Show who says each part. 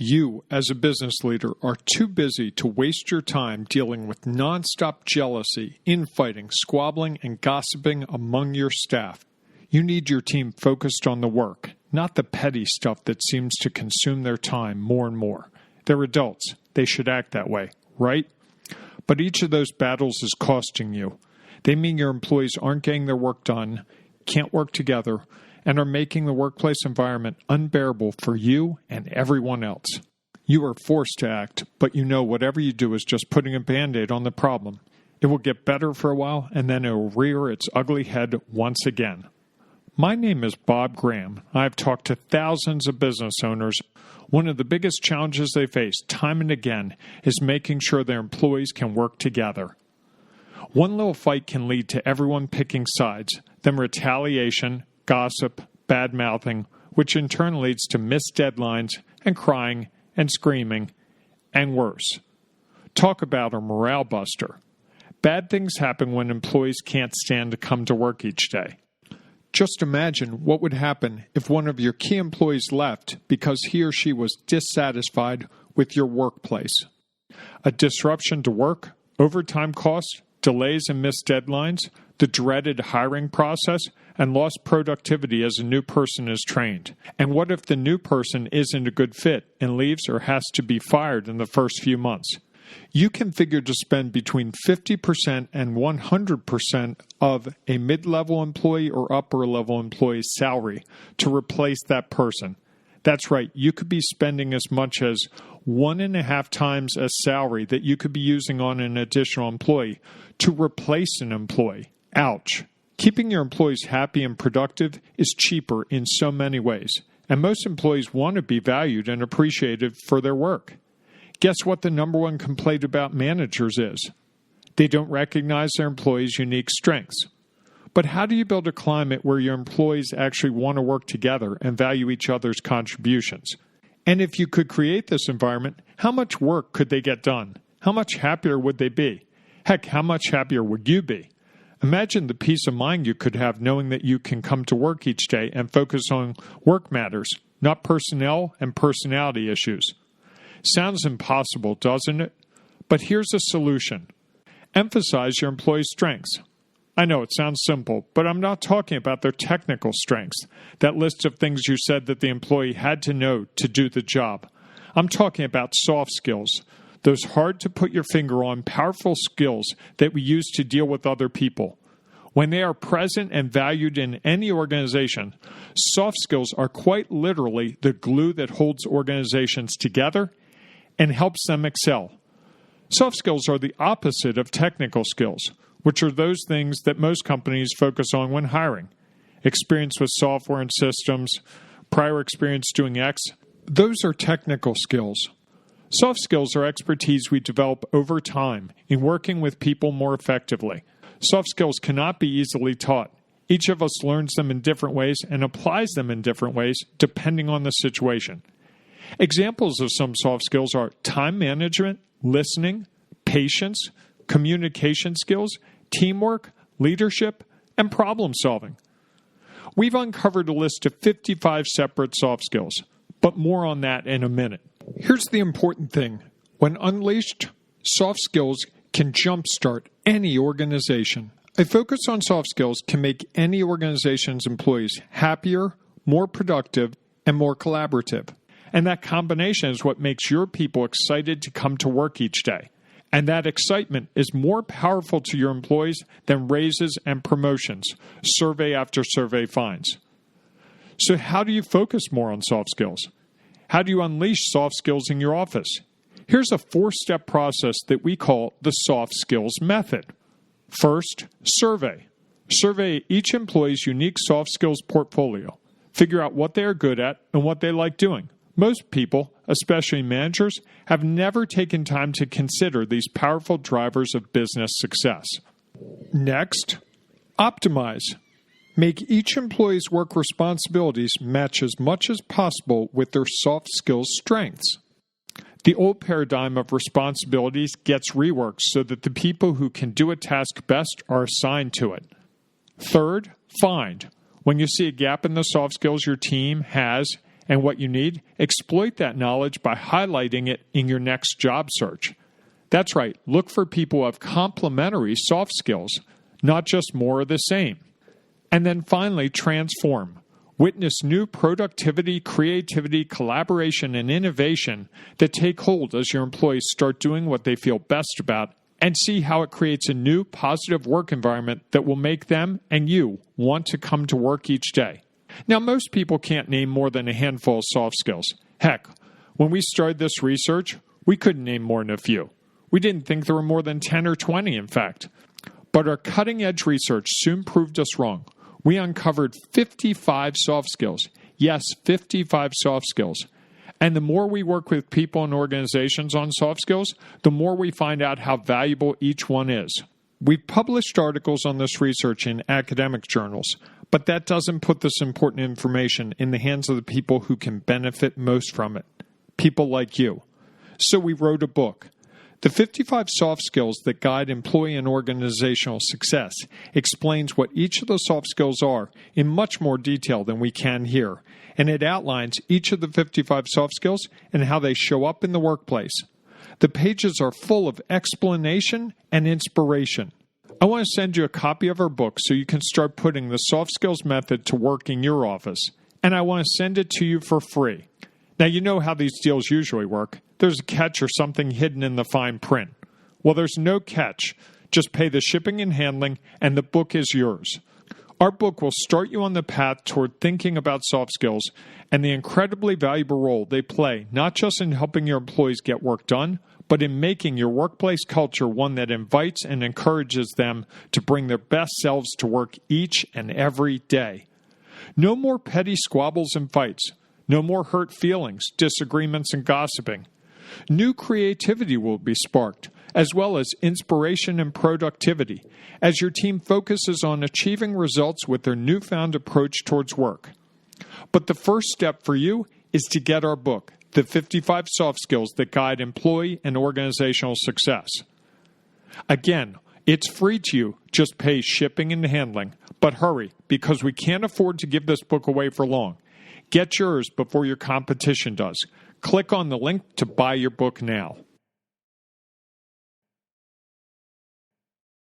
Speaker 1: You, as a business leader, are too busy to waste your time dealing with nonstop jealousy, infighting, squabbling, and gossiping among your staff. You need your team focused on the work, not the petty stuff that seems to consume their time more and more. They're adults. They should act that way, right? But each of those battles is costing you. They mean your employees aren't getting their work done, can't work together, and are making the workplace environment unbearable for you and everyone else. You are forced to act, but you know whatever you do is just putting a Band-Aid on the problem. It will get better for a while, and then it will rear its ugly head once again. My name is Bob Graham. I've talked to thousands of business owners. One of the biggest challenges they face time and again is making sure their employees can work together. One little fight can lead to everyone picking sides, then retaliation, gossip, bad-mouthing, which in turn leads to missed deadlines and crying and screaming, and worse. Talk about a morale buster. Bad things happen when employees can't stand to come to work each day. Just imagine what would happen if one of your key employees left because he or she was dissatisfied with your workplace. A disruption to work, overtime costs, delays and missed deadlines, the dreaded hiring process, and lost productivity as a new person is trained. And what if the new person isn't a good fit and leaves or has to be fired in the first few months? You can figure to spend between 50% and 100% of a mid-level employee or upper-level employee's salary to replace that person. That's right, you could be spending as much as 1.5 times a salary that you could be using on an additional employee to replace an employee. Ouch. Keeping your employees happy and productive is cheaper in so many ways, and most employees want to be valued and appreciated for their work. Guess what the number one complaint about managers is? They don't recognize their employees' unique strengths. But how do you build a climate where your employees actually want to work together and value each other's contributions? And if you could create this environment, how much work could they get done? How much happier would they be? Heck, how much happier would you be? Imagine the peace of mind you could have knowing that you can come to work each day and focus on work matters, not personnel and personality issues. Sounds impossible, doesn't it? But here's a solution. Emphasize your employees' strengths. I know it sounds simple, but I'm not talking about their technical strengths, that list of things you said that the employee had to know to do the job. I'm talking about soft skills, those hard-to-put-your-finger-on powerful skills that we use to deal with other people. When they are present and valued in any organization, soft skills are quite literally the glue that holds organizations together and helps them excel. Soft skills are the opposite of technical skills, which are those things that most companies focus on when hiring. Experience with software and systems, prior experience doing X, those are technical skills. Soft skills are expertise we develop over time in working with people more effectively. Soft skills cannot be easily taught. Each of us learns them in different ways and applies them in different ways depending on the situation. Examples of some soft skills are time management, listening, patience, communication skills, teamwork, leadership, and problem solving. We've uncovered a list of 55 separate soft skills, but more on that in a minute. Here's the important thing. When unleashed, soft skills can jumpstart any organization. A focus on soft skills can make any organization's employees happier, more productive, and more collaborative. And that combination is what makes your people excited to come to work each day. And that excitement is more powerful to your employees than raises and promotions, survey after survey finds. So how do you focus more on soft skills? How do you unleash soft skills in your office? Here's a 4-step process that we call the soft skills method. First, survey. Survey each employee's unique soft skills portfolio. Figure out what they are good at and what they like doing. Most people, especially managers, have never taken time to consider these powerful drivers of business success. Next, optimize. Make each employee's work responsibilities match as much as possible with their soft skills strengths. The old paradigm of responsibilities gets reworked so that the people who can do a task best are assigned to it. Third, find. When you see a gap in the soft skills your team has and what you need, exploit that knowledge by highlighting it in your next job search. That's right, look for people who have complementary soft skills, not just more of the same. And then finally, transform. Witness new productivity, creativity, collaboration, and innovation that take hold as your employees start doing what they feel best about, and see how it creates a new positive work environment that will make them and you want to come to work each day. Now, most people can't name more than a handful of soft skills. Heck, when we started this research, we couldn't name more than a few. We didn't think there were more than 10 or 20, in fact. But our cutting-edge research soon proved us wrong. We uncovered 55 soft skills. Yes, 55 soft skills. And the more we work with people and organizations on soft skills, the more we find out how valuable each one is. We've published articles on this research in academic journals, but that doesn't put this important information in the hands of the people who can benefit most from it, people like you. So we wrote a book. The 55 Soft Skills That Guide Employee and Organizational Success explains what each of the soft skills are in much more detail than we can here, and it outlines each of the 55 soft skills and how they show up in the workplace. The pages are full of explanation and inspiration. I want to send you a copy of our book so you can start putting the soft skills method to work in your office, and I want to send it to you for free. Now, you know how these deals usually work. There's a catch or something hidden in the fine print. Well, there's no catch. Just pay the shipping and handling, and the book is yours. Our book will start you on the path toward thinking about soft skills and the incredibly valuable role they play, not just in helping your employees get work done, but in making your workplace culture one that invites and encourages them to bring their best selves to work each and every day. No more petty squabbles and fights. No more hurt feelings, disagreements, and gossiping. New creativity will be sparked, as well as inspiration and productivity, as your team focuses on achieving results with their newfound approach towards work. But the first step for you is to get our book, The 55 Soft Skills That Guide Employee and Organizational Success. Again, it's free to you, just pay shipping and handling. But hurry, because we can't afford to give this book away for long. Get yours before your competition does. Click on the link to buy your book now.